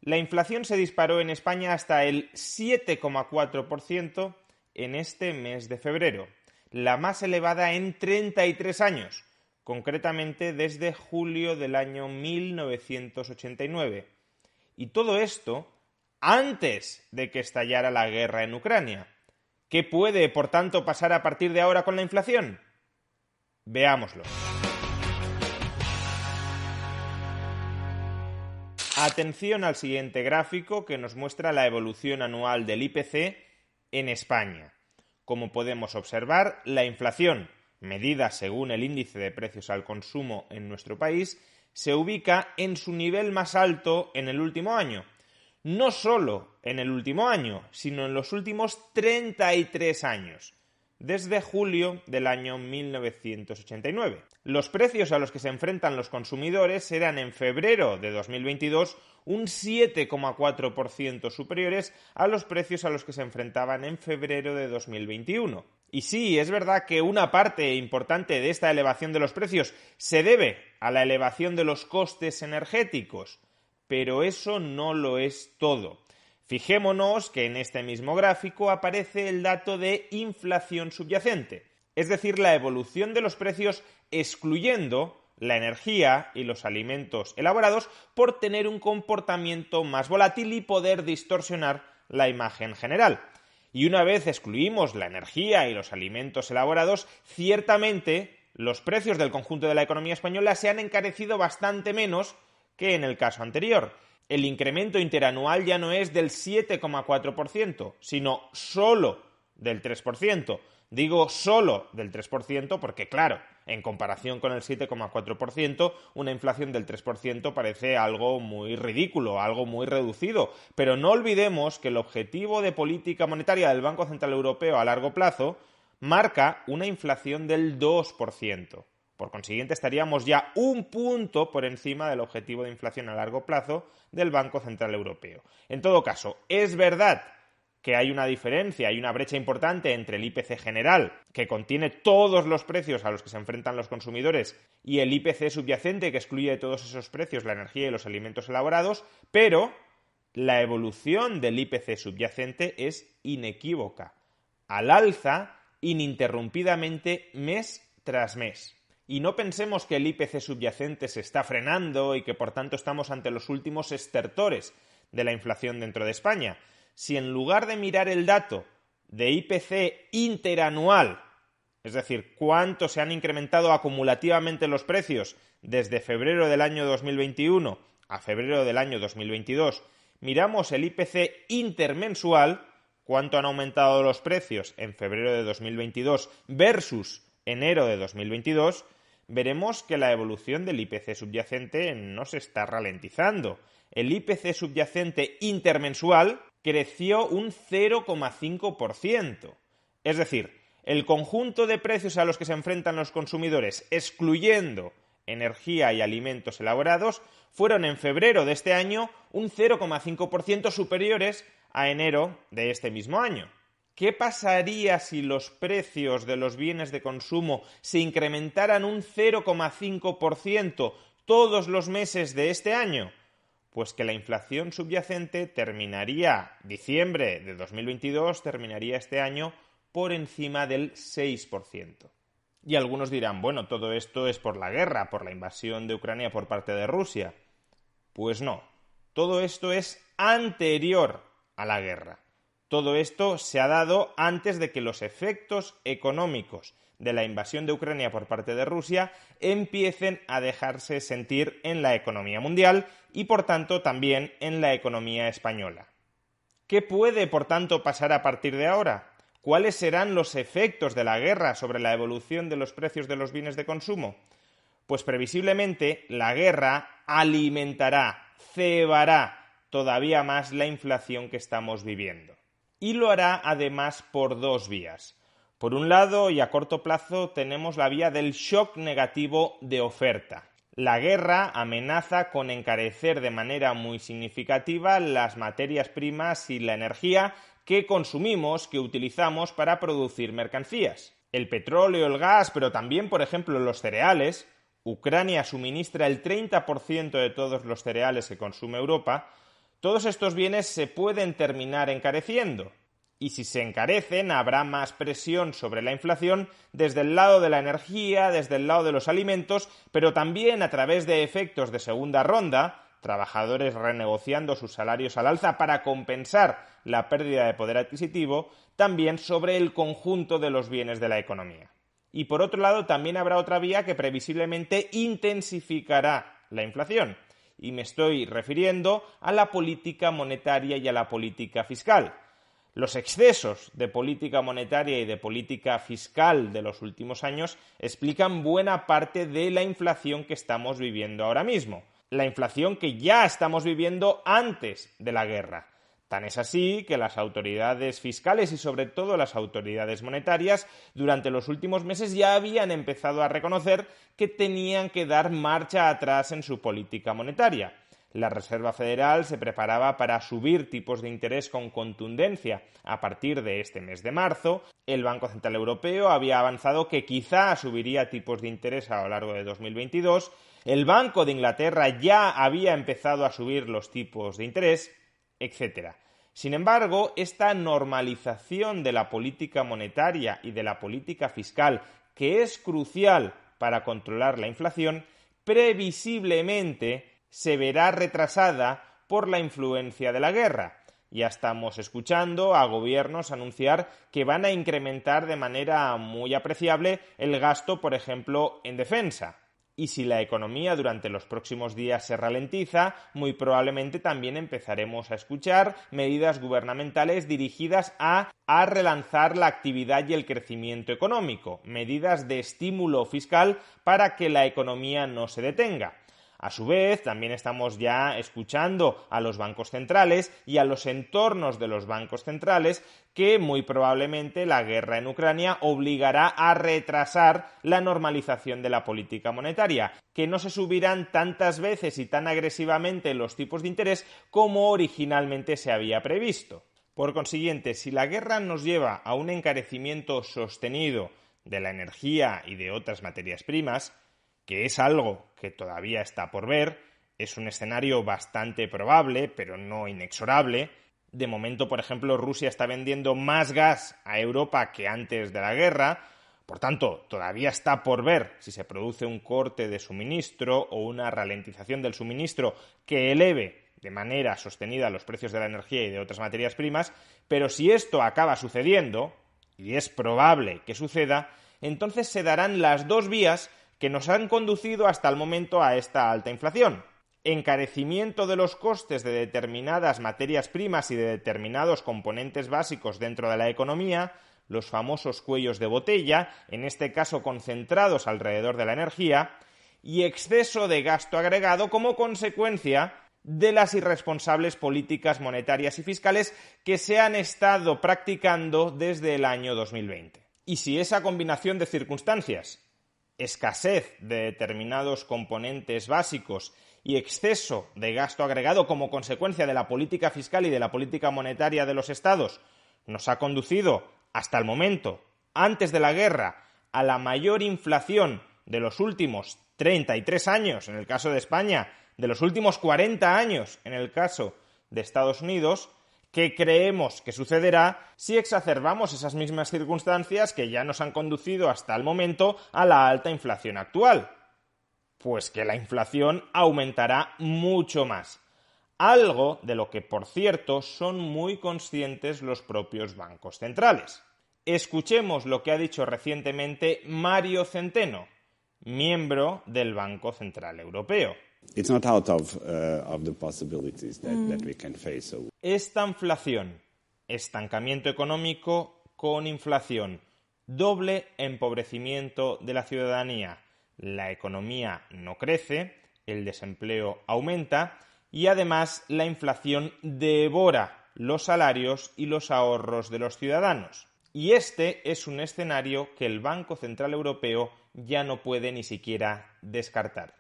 La inflación se disparó en España hasta el 7,4% en este mes de febrero, la más elevada en 33 años, concretamente desde julio del año 1989. Y todo esto antes de que estallara la guerra en Ucrania. ¿Qué puede, por tanto, pasar a partir de ahora con la inflación? Veámoslo. Atención al siguiente gráfico que nos muestra la evolución anual del IPC en España. Como podemos observar, la inflación, medida según el índice de precios al consumo en nuestro país, se ubica en su nivel más alto en el último año. No solo en el último año, sino en los últimos 33 años, desde julio del año 1989. Los precios a los que se enfrentan los consumidores eran en febrero de 2022 un 7,4% superiores a los precios a los que se enfrentaban en febrero de 2021. Y sí, es verdad que una parte importante de esta elevación de los precios se debe a la elevación de los costes energéticos, pero eso no lo es todo. Fijémonos que en este mismo gráfico aparece el dato de inflación subyacente, es decir, la evolución de los precios excluyendo la energía y los alimentos elaborados por tener un comportamiento más volátil y poder distorsionar la imagen general. Y una vez excluimos la energía y los alimentos elaborados, ciertamente los precios del conjunto de la economía española se han encarecido bastante menos que en el caso anterior. El incremento interanual ya no es del 7,4%, sino solo del 3%. Digo solo del 3% porque, claro, en comparación con el 7,4%, una inflación del 3% parece algo muy ridículo, algo muy reducido. Pero no olvidemos que el objetivo de política monetaria del Banco Central Europeo a largo plazo marca una inflación del 2%. Por consiguiente, estaríamos ya un punto por encima del objetivo de inflación a largo plazo del Banco Central Europeo. En todo caso, es verdad que hay una diferencia, hay una brecha importante entre el IPC general, que contiene todos los precios a los que se enfrentan los consumidores, y el IPC subyacente, que excluye de todos esos precios la energía y los alimentos elaborados, pero la evolución del IPC subyacente es inequívoca, al alza ininterrumpidamente mes tras mes. Y no pensemos que el IPC subyacente se está frenando y que por tanto estamos ante los últimos estertores de la inflación dentro de España. Si en lugar de mirar el dato de IPC interanual, es decir, cuánto se han incrementado acumulativamente los precios desde febrero del año 2021 a febrero del año 2022, miramos el IPC intermensual, cuánto han aumentado los precios en febrero de 2022 versus enero de 2022, veremos que la evolución del IPC subyacente no se está ralentizando. El IPC subyacente intermensual creció un 0,5%. Es decir, el conjunto de precios a los que se enfrentan los consumidores, excluyendo energía y alimentos elaborados, fueron en febrero de este año un 0,5% superiores a enero de este mismo año. ¿Qué pasaría si los precios de los bienes de consumo se incrementaran un 0,5% todos los meses de este año? Pues que la inflación subyacente diciembre de 2022 terminaría este año por encima del 6%. Y algunos dirán, bueno, todo esto es por la guerra, por la invasión de Ucrania por parte de Rusia. Pues no, todo esto es anterior a la guerra. Todo esto se ha dado antes de que los efectos económicos de la invasión de Ucrania por parte de Rusia empiecen a dejarse sentir en la economía mundial y, por tanto, también en la economía española. ¿Qué puede, por tanto, pasar a partir de ahora? ¿Cuáles serán los efectos de la guerra sobre la evolución de los precios de los bienes de consumo? Pues previsiblemente la guerra alimentará, cebará todavía más la inflación que estamos viviendo. Y lo hará además por dos vías. Por un lado, y a corto plazo, tenemos la vía del shock negativo de oferta. La guerra amenaza con encarecer de manera muy significativa las materias primas y la energía que consumimos, que utilizamos para producir mercancías. El petróleo, el gas, pero también, por ejemplo, los cereales. Ucrania suministra el 30% de todos los cereales que consume Europa. Todos estos bienes se pueden terminar encareciendo. Y si se encarecen, habrá más presión sobre la inflación desde el lado de la energía, desde el lado de los alimentos, pero también a través de efectos de segunda ronda, trabajadores renegociando sus salarios al alza para compensar la pérdida de poder adquisitivo, también sobre el conjunto de los bienes de la economía. Y por otro lado, también habrá otra vía que previsiblemente intensificará la inflación. Y me estoy refiriendo a la política monetaria y a la política fiscal. Los excesos de política monetaria y de política fiscal de los últimos años explican buena parte de la inflación que estamos viviendo ahora mismo. La inflación que ya estamos viviendo antes de la guerra. Tan es así que las autoridades fiscales y sobre todo las autoridades monetarias durante los últimos meses ya habían empezado a reconocer que tenían que dar marcha atrás en su política monetaria. La Reserva Federal se preparaba para subir tipos de interés con contundencia a partir de este mes de marzo. El Banco Central Europeo había avanzado que quizá subiría tipos de interés a lo largo de 2022. El Banco de Inglaterra ya había empezado a subir los tipos de interés, etc. Sin embargo, esta normalización de la política monetaria y de la política fiscal, que es crucial para controlar la inflación, previsiblemente se verá retrasada por la influencia de la guerra. Ya estamos escuchando a gobiernos anunciar que van a incrementar de manera muy apreciable el gasto, por ejemplo, en defensa. Y si la economía durante los próximos días se ralentiza, muy probablemente también empezaremos a escuchar medidas gubernamentales dirigidas a relanzar la actividad y el crecimiento económico, medidas de estímulo fiscal para que la economía no se detenga. A su vez, también estamos ya escuchando a los bancos centrales y a los entornos de los bancos centrales que muy probablemente la guerra en Ucrania obligará a retrasar la normalización de la política monetaria, que no se subirán tantas veces y tan agresivamente los tipos de interés como originalmente se había previsto. Por consiguiente, si la guerra nos lleva a un encarecimiento sostenido de la energía y de otras materias primas, que es algo que todavía está por ver, es un escenario bastante probable, pero no inexorable. De momento, por ejemplo, Rusia está vendiendo más gas a Europa que antes de la guerra, por tanto, todavía está por ver si se produce un corte de suministro o una ralentización del suministro que eleve de manera sostenida los precios de la energía y de otras materias primas, pero si esto acaba sucediendo, y es probable que suceda, entonces se darán las dos vías que nos han conducido hasta el momento a esta alta inflación. Encarecimiento de los costes de determinadas materias primas y de determinados componentes básicos dentro de la economía, los famosos cuellos de botella, en este caso concentrados alrededor de la energía, y exceso de gasto agregado como consecuencia de las irresponsables políticas monetarias y fiscales que se han estado practicando desde el año 2020. Y si esa combinación de circunstancias, escasez de determinados componentes básicos y exceso de gasto agregado como consecuencia de la política fiscal y de la política monetaria de los Estados nos ha conducido hasta el momento, antes de la guerra, a la mayor inflación de los últimos 33 años, en el caso de España, de los últimos 40 años, en el caso de Estados Unidos, ¿qué creemos que sucederá si exacerbamos esas mismas circunstancias que ya nos han conducido hasta el momento a la alta inflación actual? Pues que la inflación aumentará mucho más. Algo de lo que, por cierto, son muy conscientes los propios bancos centrales. Escuchemos lo que ha dicho recientemente Mario Centeno, miembro del Banco Central Europeo. It's not out of the possibilities that we can face. Esta inflación, estancamiento económico con inflación, doble empobrecimiento de la ciudadanía. La economía no crece, el desempleo aumenta y además la inflación devora los salarios y los ahorros de los ciudadanos. Y este es un escenario que el Banco Central Europeo ya no puede ni siquiera descartar.